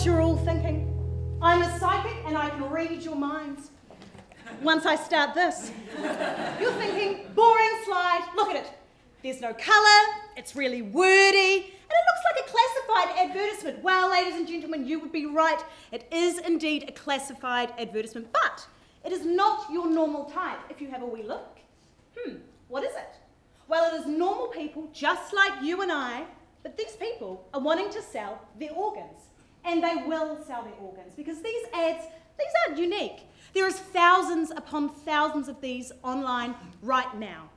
what you're all thinking. I'm a psychic and I can read your minds. Once I start this, you're thinking, boring slide, look at it. There's no colour, it's really wordy, and it looks like a classified advertisement. Well, ladies and gentlemen, you would be right. It is indeed a classified advertisement, but it is not your normal type. If you have a wee look, what is it? Well, it is normal people just like you and I, but these people are wanting to sell their organs. And they will sell their organs because these ads, these aren't unique. There is thousands upon thousands of these online right now.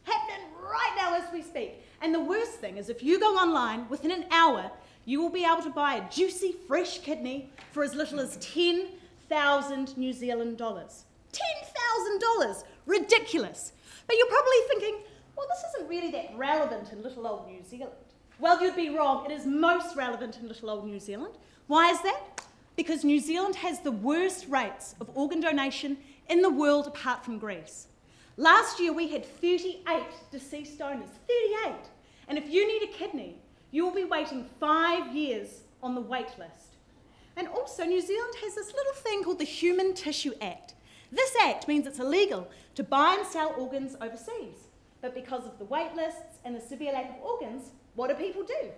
Happening right now as we speak. And the worst thing is if you go online, within an hour, you will be able to buy a juicy, fresh kidney for as little as 10,000 New Zealand dollars. $10,000! Ridiculous. But you're probably thinking, well, this isn't really that relevant in little old New Zealand. Well, you'd be wrong. It is most relevant in little old New Zealand. Why is that? Because New Zealand has the worst rates of organ donation in the world apart from Greece. Last year we had 38 deceased donors, 38. And if you need a kidney, you will be waiting 5 years on the wait list. And also New Zealand has this little thing called the Human Tissue Act. This act means it's illegal to buy and sell organs overseas. But because of the wait lists and the severe lack of organs, what do people do?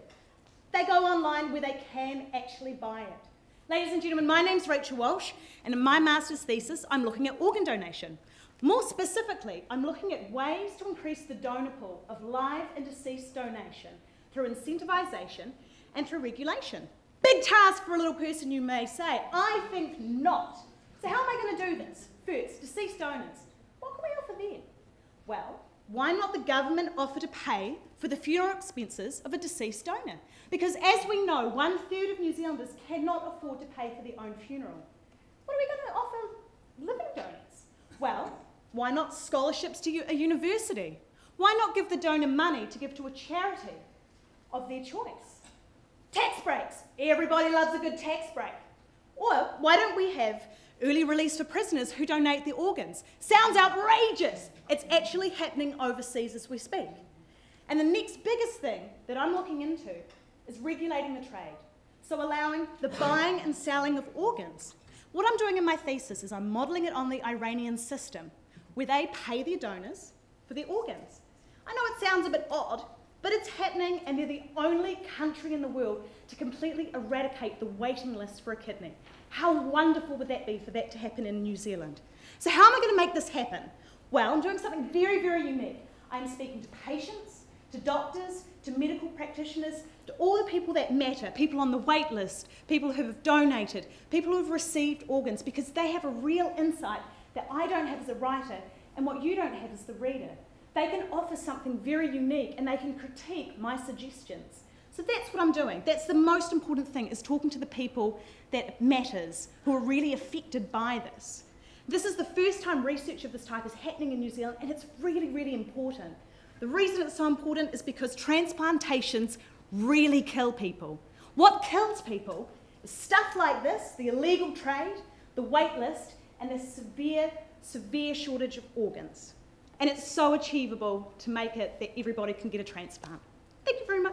They go online where they can actually buy it. Ladies and gentlemen, my name's Rachel Walsh, and in my master's thesis, I'm looking at organ donation. More specifically, I'm looking at ways to increase the donor pool of live and deceased donation through incentivisation and through regulation. Big task for a little person, you may say. I think not. So how am I going to do this? First, deceased donors. What can we offer them? Well, why not the government offer to pay for the funeral expenses of a deceased donor? Because as we know, 1/3 of New Zealanders cannot afford to pay for their own funeral. What are we going to offer living donors? Well, why not scholarships to a university? Why not give the donor money to give to a charity of their choice? Tax breaks. Everybody loves a good tax break. Or why don't we have early release for prisoners who donate their organs? Sounds outrageous. It's actually happening overseas as we speak. And the next biggest thing that I'm looking into is regulating the trade. So allowing the buying and selling of organs. What I'm doing in my thesis is I'm modelling it on the Iranian system, where they pay their donors for their organs. I know it sounds a bit odd, but it's happening, and they're the only country in the world to completely eradicate the waiting list for a kidney. How wonderful would that be for that to happen in New Zealand? So how am I going to make this happen? Well, I'm doing something very, very unique. I'm speaking to patients, to doctors, to medical practitioners, to all the people that matter, people on the wait list, people who have donated, people who have received organs, because they have a real insight that I don't have as a writer and what you don't have as the reader. They can offer something very unique and they can critique my suggestions. So that's what I'm doing. That's the most important thing, is talking to the people that matters, who are really affected by this. This is the first time research of this type is happening in New Zealand, and it's really, really important. The reason it's so important is because transplantations really kill people. What kills people is stuff like this, the illegal trade, the wait list, and the severe, severe shortage of organs. And it's so achievable to make it that everybody can get a transplant. Thank you very much.